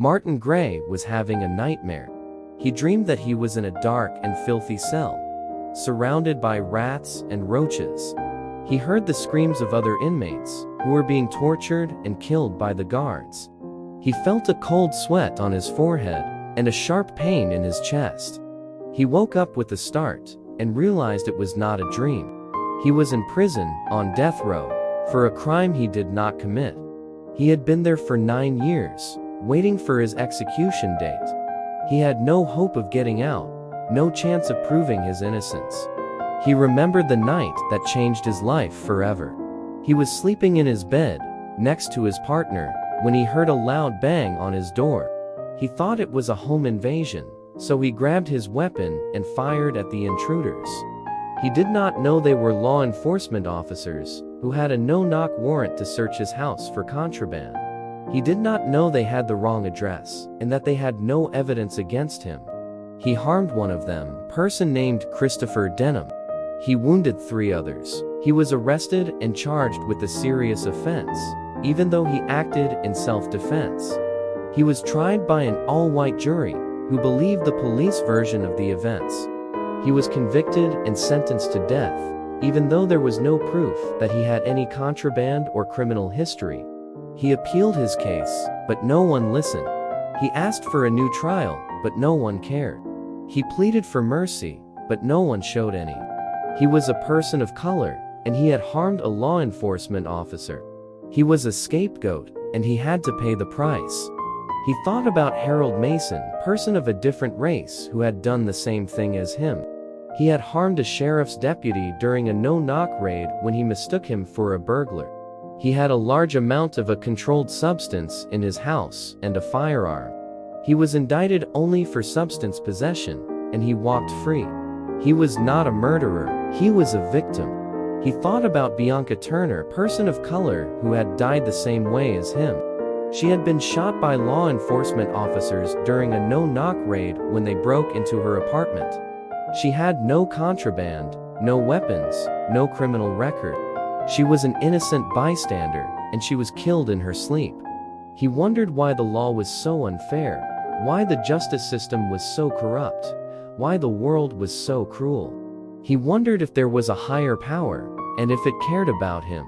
Martin Gray was having a nightmare. He dreamed that he was in a dark and filthy cell, surrounded by rats and roaches. He heard the screams of other inmates who were being tortured and killed by the guards. He felt a cold sweat on his forehead and a sharp pain in his chest. He woke up with a start and realized it was not a dream. He was in prison on death row for a crime he did not commit. He had been there for 9 years, waiting for his execution date. He had no hope of getting out, no chance of proving his innocence. He remembered the night that changed his life forever. He was sleeping in his bed, next to his partner, when he heard a loud bang on his door. He thought it was a home invasion, so he grabbed his weapon and fired at the intruders. He did not know they were law enforcement officers who had a no-knock warrant to search his house for contraband. He did not know they had the wrong address and that they had no evidence against him. He harmed one of them, a person named Christopher Denham. He wounded 3 others. He was arrested and charged with a serious offense, even though he acted in self-defense. He was tried by an all-white jury who believed the police version of the events. He was convicted and sentenced to death, even though there was no proof that he had any contraband or criminal history. He appealed his case, but no one listened. He asked for a new trial, but no one cared. He pleaded for mercy, but no one showed any. He was a person of color, and he had harmed a law enforcement officer. He was a scapegoat, and he had to pay the price. He thought about Harold Mason, person of a different race who had done the same thing as him. He had harmed a sheriff's deputy during a no-knock raid when he mistook him for a burglar. He had a large amount of a controlled substance in his house and a firearm. He was indicted only for substance possession, and he walked free. He was not a murderer, he was a victim. He thought about Bianca Turner, person of color who had died the same way as him. She had been shot by law enforcement officers during a no-knock raid when they broke into her apartment. She had no contraband, no weapons, no criminal record. She was an innocent bystander, and she was killed in her sleep. He wondered why the law was so unfair, why the justice system was so corrupt, why the world was so cruel. He wondered if there was a higher power, and if it cared about him.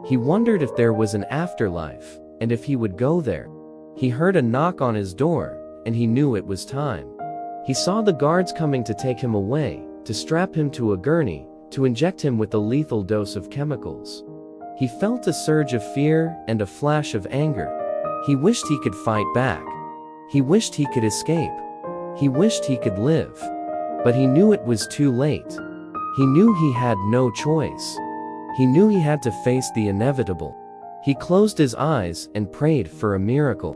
He wondered if there was an afterlife, and if he would go there. He heard a knock on his door, and he knew it was time. He saw the guards coming to take him away, to strap him to a gurney, to inject him with a lethal dose of chemicals. He felt a surge of fear and a flash of anger. He wished he could fight back. He wished he could escape. He wished he could live. But he knew it was too late. He knew he had no choice. He knew he had to face the inevitable. He closed his eyes and prayed for a miracle.